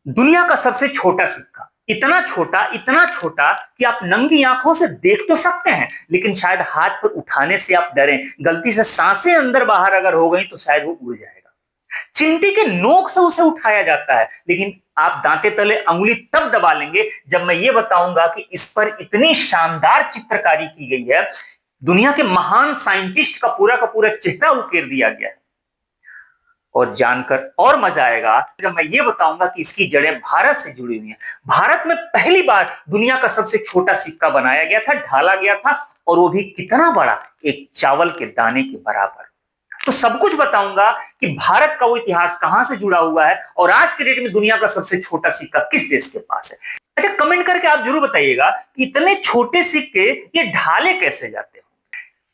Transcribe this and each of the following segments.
दुनिया का सबसे छोटा सिक्का, इतना छोटा कि आप नंगी आंखों से देख तो सकते हैं, लेकिन शायद हाथ पर उठाने से आप डरें, गलती से सांसें अंदर बाहर अगर हो गई तो शायद वो उड़ जाएगा। चिमटी के नोक से उसे उठाया जाता है, लेकिन आप दांते तले अंगुली तब दबा लेंगे जब मैं ये बताऊंगा कि इस पर इतनी शानदार चित्रकारी की गई है, दुनिया के महान साइंटिस्ट का पूरा चेहरा उकेर दिया गया है। और जानकर और मजा आएगा जब मैं ये बताऊंगा कि इसकी जड़ें भारत से जुड़ी हुई हैं। भारत में पहली बार दुनिया का सबसे छोटा सिक्का बनाया गया था, ढाला गया था, और वो भी कितना बड़ा, एक चावल के दाने के बराबर। तो सब कुछ बताऊंगा कि भारत का वो इतिहास कहां से जुड़ा हुआ है और आज के डेट में दुनिया का सबसे छोटा सिक्का किस देश के पास है। अच्छा, कमेंट करके आप जरूर बताइएगा कि इतने छोटे सिक्के ये ढाले कैसे जाते हैं।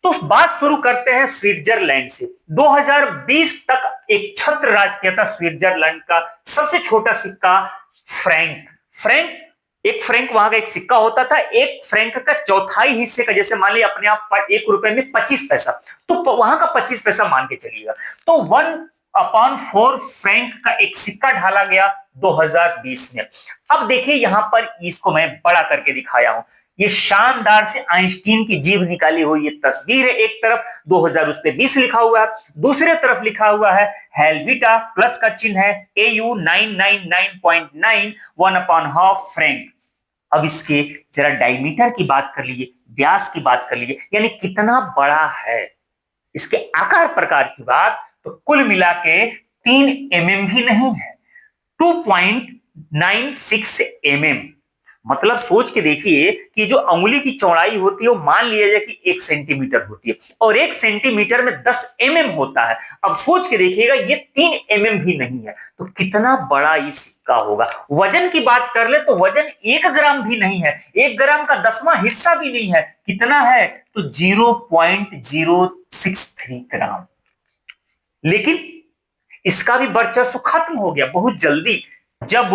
तो बात शुरू करते हैं स्विट्जरलैंड से। 2020 तक एक छत्र राज किया था स्विट्जरलैंड का सबसे छोटा सिक्का फ्रैंक। फ्रैंक एक फ्रैंक वहां का एक सिक्का होता था, एक फ्रैंक का चौथाई हिस्से का, जैसे मान लिया अपने आप ₹1 में 25 पैसा, तो वहां का 25 पैसा मान के चलिएगा। तो 1/4 फ्रैंक का एक सिक्का ढाला गया 2020 में। अब देखिए यहां पर इसको मैं बड़ा करके दिखाया हूं। ये शानदार से आइंस्टीन की जीभ निकाली हुई ये तस्वीर है। एक तरफ 2000 उस पे 20 लिखा हुआ है, दूसरे तरफ लिखा हुआ है हेल्विटा, प्लस का चिन्ह है, AU 999.9 1/2 फ्रैंक। अब इसके जरा डायमीटर की बात कर लीजिए, व्यास की बात कर लीजिए, यानी कितना बड़ा है। इसके आकार प्रकार की बात तो कुल मिला के 3 mm भी नहीं है, 2.96 mm। मतलब सोच के देखिए कि जो अंगुली की चौड़ाई होती है वो मान लिया जाए कि 1 सेंटीमीटर होती है, और 1 सेंटीमीटर में 10 mm होता है। अब सोच के देखिएगा ये 3 mm भी नहीं है, तो कितना बड़ा ये सिक्का होगा। वजन की बात कर ले तो वजन 1 ग्राम भी नहीं है, 1 ग्राम का 10वां हिस्सा भी नहीं है। कितना है तो 0.063 ग्राम। लेकिन इसका भी वर्चस्व खत्म हो गया बहुत जल्दी जब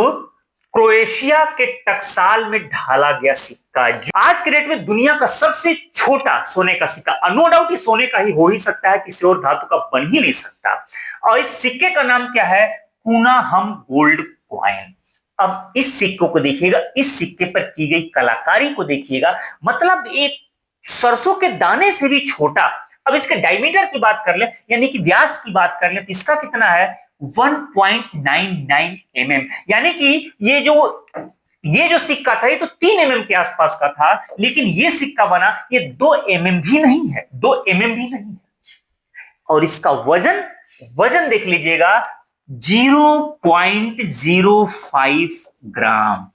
क्रोएशिया के टकसाल में ढाला गया सिक्का। आज के डेट में दुनिया का सबसे छोटा सोने का सिक्का, नो डाउट सोने का ही हो ही सकता है, किसी और धातु का बन ही नहीं सकता। और इस सिक्के का नाम क्या है, कूनाहम गोल्ड कॉइन। अब इस सिक्कों को देखिएगा, इस सिक्के पर की गई कलाकारी को देखिएगा, मतलब एक सरसों के दाने से भी छोटा। अब इसके डायमीटर की बात कर ले, यानी कि व्यास की बात कर ले, तो इसका कितना है 1.99 mm। यानी कि ये जो सिक्का था ये तो 3 mm के आसपास का था, लेकिन ये सिक्का बना ये 2 mm भी नहीं है, 2 mm भी नहीं है। और इसका वजन देख लीजिएगा 0.05 ग्राम,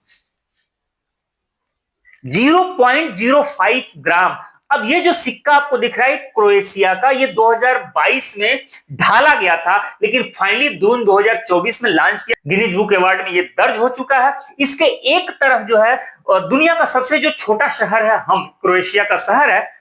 0.05 ग्राम। अब ये जो सिक्का आपको दिख रहा है क्रोएशिया का, ये 2022 में ढाला गया था, लेकिन फाइनली जून 2024 में लॉन्च किया, गिनीज बुक अवार्ड में ये दर्ज हो चुका है। इसके एक तरफ जो है दुनिया का सबसे जो छोटा शहर है हम, क्रोएशिया का शहर है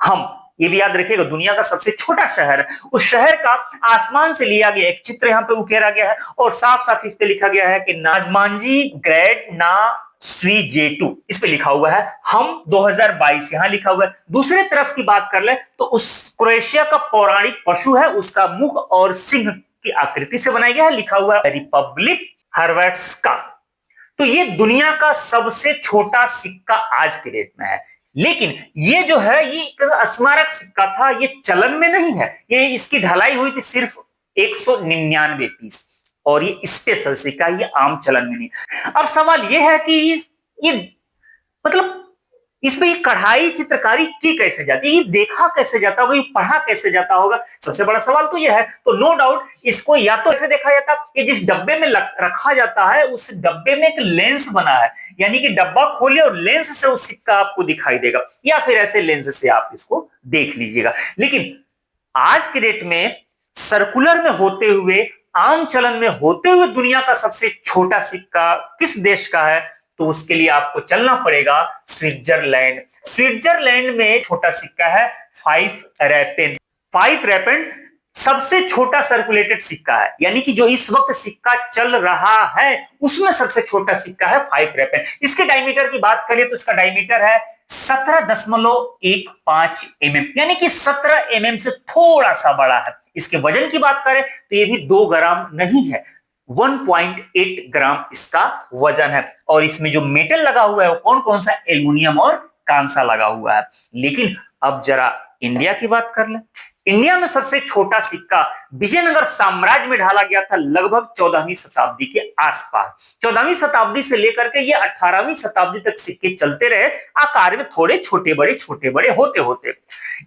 हम, ये भी याद रखिएगा दुनिया का सबसे छोटा शहर है। उस शहर का आसमान से लिया गया एक चित्र यहाँ पे उकेरा गया है, और साफ साफ इस पे लिखा गया है कि नाजमांजी ग्रेड ना स्वीजेटू, इस पे लिखा हुआ है हम 2022, यहां लिखा हुआ है। दूसरे तरफ की बात कर ले तो उस क्रोएशिया का पौराणिक पशु है, उसका मुख और सिंह की आकृति से बनाया गया है, लिखा हुआ है रिपब्लिक ह्रवात्स्का। तो ये दुनिया का सबसे छोटा सिक्का आज के डेट में है। लेकिन ये जो है ये एक स्मारक सिक्का था, ये चलन में नहीं है, ये इसकी ढलाई हुई थी सिर्फ 199 पीस, और ये स्पेशल सिक्का, ये आम चलन में नहीं। अब सवाल ये है कि ये मतलब इसमें ये कढ़ाई चित्रकारी की कैसे जाती है, ये देखा कैसे जाता होगा, ये पढ़ा कैसे जाता होगा, सबसे बड़ा सवाल तो ये है। तो नो डाउट इसको या तो ऐसे देखा जाता कि जिस डब्बे में रखा जाता है उस डब्बे में एक लेंस बना है, यानी कि डब्बा खोलिए और लेंस से वो सिक्का आपको दिखाई देगा, या फिर ऐसे लेंस से आप इसको देख लीजिएगा। लेकिन आज के डेट में सर्कुलर में होते हुए, आम चलन में होते हुए दुनिया का सबसे छोटा सिक्का किस देश का है, तो उसके लिए आपको चलना पड़ेगा स्विट्जरलैंड। स्विट्जरलैंड में छोटा सिक्का है 5 रैपेन। 5 रैपेन सबसे छोटा सर्कुलेटेड सिक्का है, यानी कि जो इस वक्त सिक्का चल रहा है उसमें सबसे छोटा सिक्का है 5 रैपेन। इसके डायमीटर की बात करें तो इसका डायमीटर है 17.15 mm, यानी कि 17 mm से थोड़ा सा बड़ा है। इसके वजन की बात करें तो ये भी 2 ग्राम नहीं है, 1.8 ग्राम इसका वजन है। और इसमें जो मेटल लगा हुआ है वो कौन कौन सा, एल्युमिनियम और कांसा लगा हुआ है। लेकिन अब जरा इंडिया की बात कर लें। इंडिया में सबसे छोटा सिक्का विजयनगर साम्राज्य में ढाला गया था लगभग 14वीं शताब्दी के आसपास। 14वीं शताब्दी से लेकर के ये 18वीं शताब्दी तक सिक्के चलते रहे, आकार में थोड़े छोटे बड़े होते होते।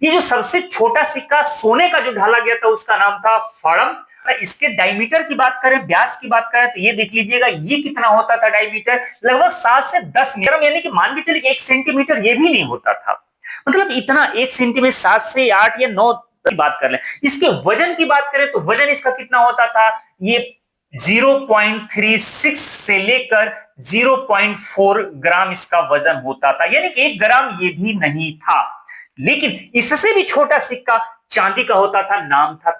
ये जो सबसे छोटा सिक्का सोने का जो ढाला गया था उसका नाम था फड़म। इसके डायमीटर की बात करें, व्यास की बात करें, तो ये देख लीजिएगा ये कितना होता था डायमीटर, लगभग 7 से 10 मीटर, यानी कि मान के चलिए 1 सेंटीमीटर ये भी नहीं होता था। मतलब इतना 1 सेंटीमीटर 7 से 8 या 9 की बात कर लें। इसके वजन की बात करें तो वजन इसका कितना होता था, ये 0.36 से लेकर 0.4 ग्राम इसका वजन होता था, यानी कि 1 ग्राम ये भी नहीं था। लेकिन इससे भी छोटा सिक्का चांदी का होता था, नाम था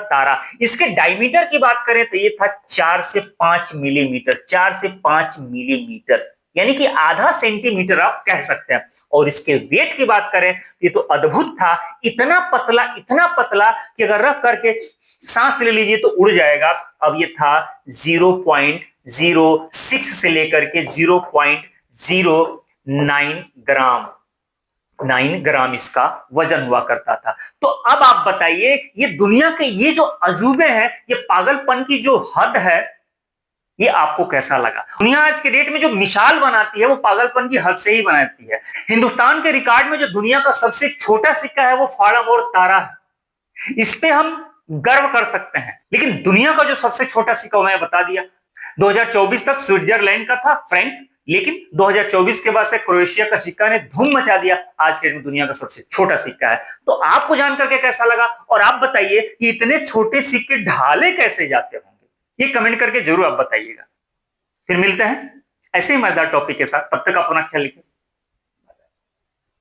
तारा। इसके डायमीटर की बात करें तो ये था 4 से 5 मिलीमीटर, 4 से 5 मिलीमीटर, यानी कि आधा सेंटीमीटर आप कह सकते हैं। और इसके वेट की बात करें ये तो अद्भुत था, इतना पतला कि अगर रख करके सांस ले लीजिए तो उड़ जाएगा। अब ये था 0.06 से लेकर के 0.09 ग्राम, 9 ग्राम इसका वजन हुआ करता था। तो अब आप बताइए ये दुनिया के ये जो अजूबे हैं, ये पागलपन की जो हद है, ये आपको कैसा लगा। दुनिया आज के डेट में जो मिसाल बनाती है वो पागलपन की हद से ही बनाती है। हिंदुस्तान के रिकॉर्ड में जो दुनिया का सबसे छोटा सिक्का है वो फाड़म और तारा है, इस पे हम गर्व कर सकते हैं। लेकिन दुनिया का जो सबसे छोटा सिक्का मैंने बता दिया, 2024 तक स्विट्जरलैंड का था फ्रैंक, लेकिन 2024 के बाद से क्रोएशिया का सिक्का ने धूम मचा दिया, आज के दिन दुनिया का सबसे छोटा सिक्का है। तो आपको जानकर के कैसा लगा, और आप बताइए कि इतने छोटे सिक्के ढाले कैसे जाते होंगे, ये कमेंट करके जरूर आप बताइएगा। फिर मिलते हैं ऐसे ही मजेदार टॉपिक के साथ, तब तक अपना ख्याल रखिए।